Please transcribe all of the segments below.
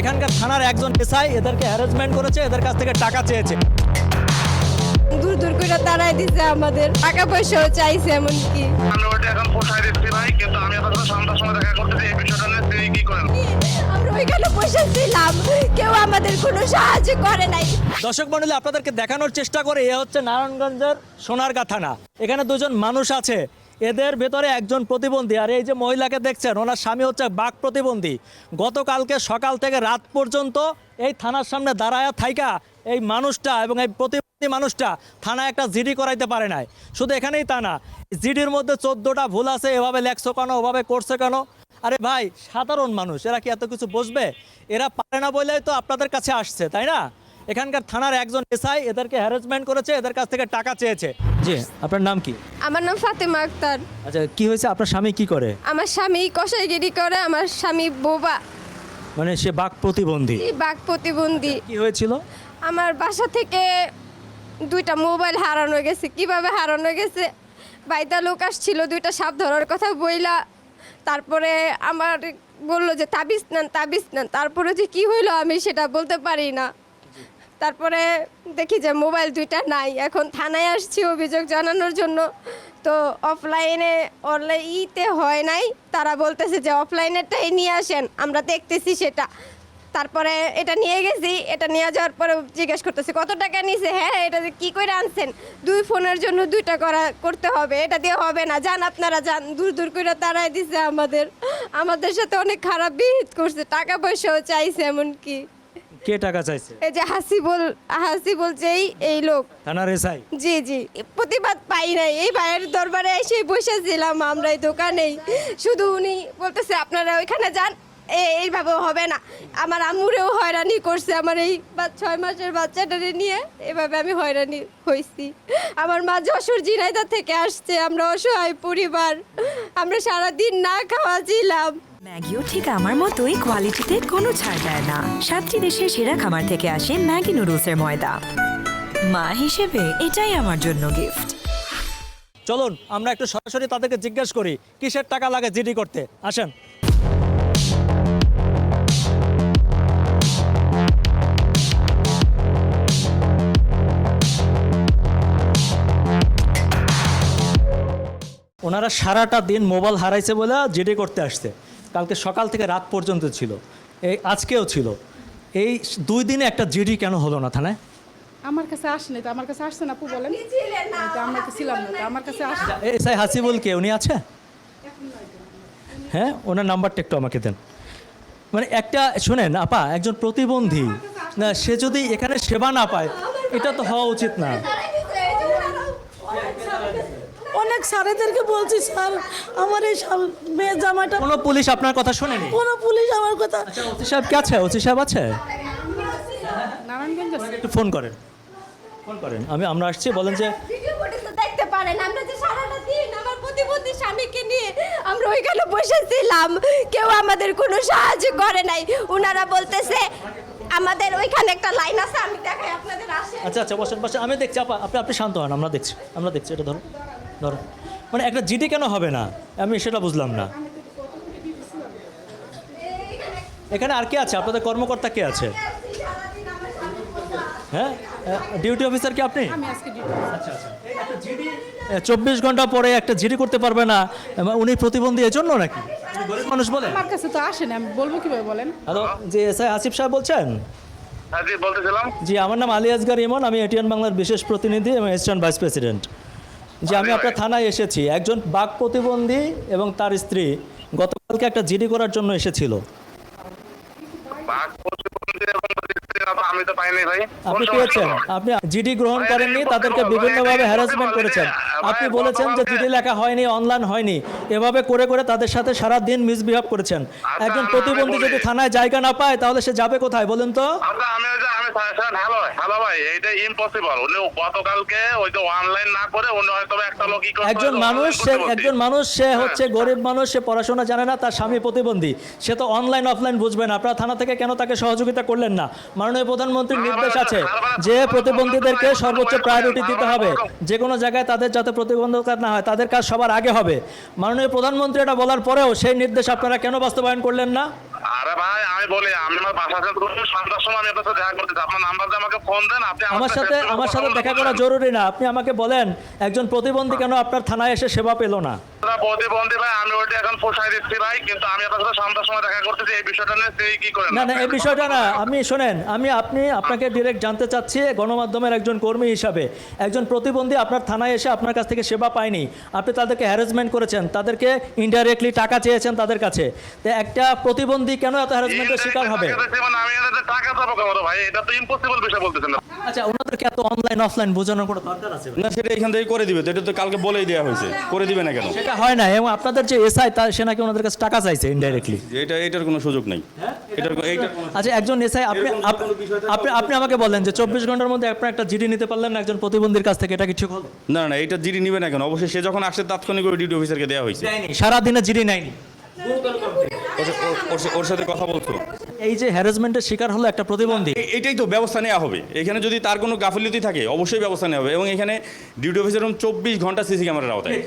এখানকার থানার একজন এসআই এদেরকে হ্যারাসমেন্ট করেছে, এদের কাছ থেকে টাকা চেয়েছে। দূর দূর করে তাড়াই দিছে, আমাদের টাকা পয়সাও চাইছে এমনকি। আমরা ওটা এখন পোষায় দিচ্ছি ভাই, কিন্তু আমি আপনার সাথে সন্ধ্যার সময় দেখা করতেছি এই বিষয়টা নিয়ে তিনি কি করেন। আমরা ওইখানে পয়সা ছিলাম, কেউ আমাদের কোনো সাহায্য করে নাই। দর্শক মণ্ডলী, আপনাদেরকে দেখানোর চেষ্টা করে এ হচ্ছে নারায়ণগঞ্জের সোনারগাঁ থানা। এখানে দুজন মানুষ আছে, এদের ভেতরে একজন প্রতিবন্ধী, আর এই যে মহিলাকে দেখছেন ওনার স্বামী হচ্ছে বাক প্রতিবন্ধী। গতকালকে সকাল থেকে রাত পর্যন্ত এই থানার সামনে দাঁড়ায়া থাইকা এই মানুষটা এবং এই প্রতিবন্ধী মানুষটা থানায় একটা জিডি করাইতে পারে নাই। শুধু এখানেই তা না, জিডির মধ্যে 14টা ভুল আছে। এভাবে লেখছো কেন, ওভাবে করছে কেন? আরে ভাই, সাধারণ মানুষ, এরা কি এত কিছু বুঝবে? এরা পারে না বলেই তো আপনাদের কাছে আসছে, তাই না? এখানকার থানার একজন এসআই এদেরকে হ্যারাসমেন্ট করেছে, এদের কাছ থেকে টাকা চেয়েছে। জি, আপনার নাম কি? আমার নাম ফাতেমা আক্তার। আচ্ছা, কি হয়েছে? আপনার স্বামী কি করে? আমার স্বামী কসাইগিরি করে, আমার স্বামী বোবা, মানে সে বাক প্রতিবন্ধী। বাক প্রতিবন্ধী। কি হয়েছিল? আমার বাসা থেকে 2টা মোবাইল হারানো গেছে। কিভাবে হারানো গেছে? বাইদা লোক আসছিল, 2টা সাপ ধরার কথা বইলা, তারপরে আমার বললো যে তাবিজ নেন তাবিজ নেন। তারপরে যে কি হইলো আমি সেটা বলতে পারি না। তারপরে দেখি যে মোবাইল 2টা নাই। এখন থানায় আসছি অভিযোগ জানানোর জন্য। তো অফলাইনে অনলাইনে হয় নাই, তারা বলতেছে যে অফলাইনেরটাই নিয়ে আসেন, আমরা দেখতেছি সেটা। তারপরে এটা নিয়ে গেছি, এটা নিয়ে যাওয়ার পরে জিজ্ঞেস করতেছি কত টাকা নিছে। হ্যাঁ, এটা যে কী করে আনছেন, 2 ফোনের জন্য 2টা করতে হবে, এটা দিয়ে হবে না, যান আপনারা যান। দূর দূর করে তাড়াই দিছে আমাদের সাথে অনেক খারাপ বিহেভ করছে, টাকা পয়সাও চাইছে এমনকি। কে টাকা চাইছে? এই যে হাসিবুল যেই এই লোক থানার এসআই। জি জি, প্রতিবাদ পাই নাই। এই ভাইয়ের দরবারে এসে বসেছিলাম আমরা এই দোকানেই, শুধু উনি বলতেছে আপনারা ওইখানে যান, এইভাবে হবে না। আমার আম্মুরেও হয়রানি করছে, আমার এই 6 মাসের বাচ্চাটারে নিয়ে এভাবে আমি হয়রানি হয়েছি। আমার মা যশোর ঝিনাইদহ থেকে আসছে, আমরা অসহায় পরিবার, আমরা সারাদিন না খাওয়া ছিলাম। ম্যাগিও ঠিক আমার মতোই কোয়ালিটিতে কোনো ছাড় দেয় না। 7টি দেশের সেরা খামার থেকে আসে ম্যাগি নুডলসের ময়দা। মা হিসেবে এটাই আমার জন্য গিফট। চলুন আমরা একটু সরাসরি তাদেরকে জিজ্ঞেস করি কিসের টাকা লাগে জিডি করতে। আসেন। ওনারা সারাটা দিন মোবাইল হারাইছে বলে জিডি করতে আসছে। কালকে সকাল থেকে রাত পর্যন্ত ছিল, এই আজকেও ছিল। এই 2 দিনে একটা জিডি কেন হলো না থানায়? আমার কাছে আসেনি তো, আমার কাছে আসছে না আপু বলেন। তো আমরা তো ছিলাম না, তো আমার কাছে আসছে। এসআই হাসিবুল কে, উনি আছে? হ্যাঁ, ওনার নাম্বারটা একটু আমাকে দেন। মানে একটা শোনেন আপা, একজন প্রতিবন্ধী না, সে যদি এখানে সেবা না পায়, এটা তো হওয়া উচিত না। অনেক স্যারেদেরকে বলছি, স্যার আমার এই মেয়ে জামাটা, কোনো পুলিশ আপনার কথা শোনেনি? কোনো পুলিশ আমার কথা। আচ্ছা, ওসি সাহেব কি আছে? ওসি সাহেব আছে? নারায়ণগঞ্জ আছে। একটু ফোন করেন, ফোন করেন। আমরা আসছি, বলেন যে ভিডিও ফুটেজ তো দেখতে পারেন, আমরা যে সারাটা দিন আমার প্রতিবন্ধী স্বামীকে নিয়ে আমরা ওইখানে বসেছিলাম, কেউ আমাদের কোনো সাহায্য করে নাই। ওনারা বলতেছে আমাদের ওইখানে একটা লাইন আছে, আমি দেখাই আপনাদের। আসে আচ্ছা আচ্ছা, বসেন বসেন, আমি দেখছি আপা, আপনি শান্ত হন, আমরা দেখছি। এটা ধরো ধরো, মানে একটা জিডি কেন হবে না আমি সেটা বুঝলাম না। এখানে আর কে আছে? আপনাদের কর্মকর্তা কে আছে? হ্যাঁ, ডিউটি অফিসার কি আপনি? আমি আজকে ডিউটি। আচ্ছা আচ্ছা, 24 ঘন্টা পরে একটা জিডি করতে পারবে না, উনি প্রতিবন্ধী এজন্য নাকি? গরিব মানুষ বলে? আমার কাছে তো আসেনি, আমি বলবো কিভাবে বলেন। হ্যালো, জি এসআই আসিফ সাহেব বলছেন? হ্যাঁ জি, বলতেছিলাম। জি, আমার নাম আলী আসগার ইমন, আমি এটিএন বাংলার বিশেষ প্রতিনিধি এবং অ্যাসিস্ট্যান্ট ভাইস প্রেসিডেন্ট। জি, আমি আপনার থানায় এসেছি। একজন বাক প্রতিবন্ধী এবং তার স্ত্রী গতকালকে একটা জিডি করার জন্য এসেছিল। বাঘ প্রতিবন্ধী এবং আমি তো পাইনি ভাই। আপনি পেয়েছেন? আপনি জিডি গ্রহণ করেননি, তাদেরকে বিভিন্নভাবে হ্যারাসমেন্ট করেছেন। আপনি বলেছেন যে জিডি লেখা হয়নি, অনলাইন হয়নি, এভাবে করে করে তাদের সাথে সারা দিন মিসবিহেভ করেছেন। একজন প্রতিবন্ধী যদি থানায় জায়গা না পায় তাহলে সে যাবে কোথায় বলেন তো? হ্যালো ভাই, এইটা ইম্পসিবল। উনি গতকালকে ওই যে অনলাইন না করে উনি হয়তো একটা লোক কি করতে, একজন মানুষ সে হচ্ছে গরিব মানুষ, সে পড়াশোনা জানে না, তার স্বামী প্রতিবন্ধী, সে তো অনলাইন অফলাইন বুঝবে না। আপনারা থানা থেকে কেন তাকে সহযোগিতা করলেন না? মাননীয় প্রধানমন্ত্রীর নির্দেশ আছে যে প্রতিবন্ধীদেরকে সর্বোচ্চ প্রায়োরিটি দিতে হবে, যে কোনো জায়গায় তাদের যাতে প্রতিবন্ধকতা না হয়, তাদের কাজ সবার আগে হবে। মাননীয় প্রধানমন্ত্রী এটা বলার পরেও সেই নির্দেশ আপনারা কেন বাস্তবায়ন করলেন না? আরে ভাই আমি বলি আমি আমার বাসা থেকে সন্ধ্যার সময় আমি আপনার সাথে দেখা করতে চাই। আপনার নাম্বার দিয়ে আমাকে ফোন দেন, আপনি আমার সাথে দেখা করা জরুরি না, আপনি আমাকে বলেন একজন প্রতিবন্ধী কেন আপনার থানায় এসে সেবা পেল না? প্রতিবন্ধী ভাই আমি ওইটা এখন পোষাই দিচ্ছি ভাই, কিন্তু আমি আপনার সাথে সন্ধ্যার সময় দেখা করতেছি, এই বিষয়টা নিয়ে সেই কি করেন? না এই বিষয়টা না, আমি শোনেন, আপনাকে ডিরেক্ট জানতে চাচ্ছি গণমাধ্যমের একজন কর্মী হিসাবে, একজন প্রতিবন্ধী আপনার থানায় এসে আপনার কাছ থেকে সেবা পায়নি, আপনি তাদেরকে হ্যারাসমেন্ট করেছেন, তাদেরকে ইনডাইরেক্টলি টাকা চেয়েছেন তাদের কাছে, তো একটা প্রতিবন্ধী কেন এত হ্যারাসমেন্টের শিকার হবে? আমি এদের টাকা দেবো কেন ভাই? এটা তো ইম্পসিবল বিষয় বলতেছেন না। আচ্ছা, ওনাদেরকে এত অনলাইন অফলাইন বোঝানোর কোনো দরকার আছে? না, সেটা এখান থেকে করে দিবে তো, এটা তো কালকে বলেই দেওয়া হয়েছে, করে দিবে না কেন? সেটা হয় না, এবং আপনাদের যে এসআই সে নাকি ওনাদের কাছে টাকা চাইছে ইনডাইরেক্টলি। এটার কোনো সুযোগ নেই। এইটার আচ্ছা, একজন এসআই আপনি আমাকে বলেন যে 24 ঘন্টার মধ্যে আপনার একটা জিডি নিতে পারলেন না একজন প্রতিবন্ধীর কাছ থেকে, এটা কি ঠিক হলো? না, এটা জিডি নিবে না কেন? অবশ্যই সে যখন আসছে তাৎক্ষণিক ডিউটি অফিসারকে দেওয়া হয়েছে। সারাদিনে জিডি নেয়নি। ওর সাথে কথা বলছো? এই যে হ্যারাসমেন্টের শিকার হলো একটা প্রতিবন্ধী, এটাই তো ব্যবস্থা নেওয়া হবে। এখানে যদি তার কোনো গাফিলতি থাকে অবশ্যই ব্যবস্থা নেওয়া হবে, এবং এখানে ডিউটি অফিসার 24 ঘন্টা সিসি ক্যামেরার আওতায়।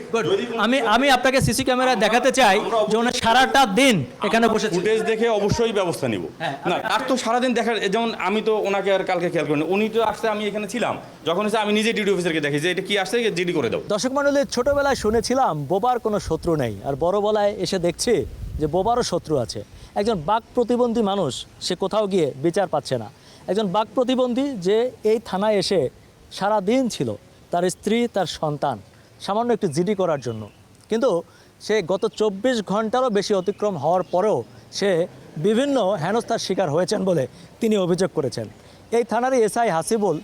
আমি আপনাকে সিসি ক্যামেরা দেখাতে চাই যে ওনার সারাটা দিন এখানে বসে ফুটেজ দেখে অবশ্যই ব্যবস্থা নিব। না, তার তো সারাদিন দেখার, যেমন আমি তো ওনাকে আর কালকে খেয়াল করিনি, উনি তো আসছে, আমি এখানে ছিলাম, যখন এসে আমি নিজে ডিউটি অফিসারকে দেখি যে এটা কি আসছে, জিডি করে দাও। দর্শক মণ্ডলী, ছোটবেলায় শুনেছিলাম বোবার কোনো শত্রু নেই, আর বড়বেলায় এসে দেখছি যে বোবারও শত্রু আছে। একজন বাক প্রতিবন্ধী মানুষ, সে কোথাও গিয়ে বিচার পাচ্ছে না। একজন বাক প্রতিবন্ধী যে এই থানায় এসে সারা দিন ছিল, তার স্ত্রী, তার সন্তান, সামান্য একটু জিডি করার জন্য, কিন্তু সে গত 24 ঘন্টারও বেশি অতিক্রম হওয়ার পরেও সে বিভিন্ন হেনস্থার শিকার হয়েছেন বলে তিনি অভিযোগ করেছেন। এই থানারই এসআই হাসিবুল,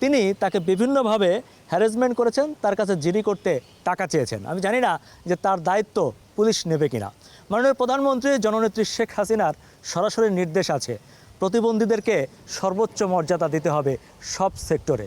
তিনি তাকে বিভিন্নভাবে হ্যারাসমেন্ট করেছেন, তার কাছে জিডি করতে টাকা চেয়েছেন। আমি জানি না যে তার দায়িত্ব পুলিশ নেবে কিনা। মাননীয় প্রধানমন্ত্রী জননেত্রী শেখ হাসিনার সরাসরি নির্দেশ আছে, প্রতিবন্ধীদেরকে সর্বোচ্চ মর্যাদা দিতে হবে সব সেক্টরে।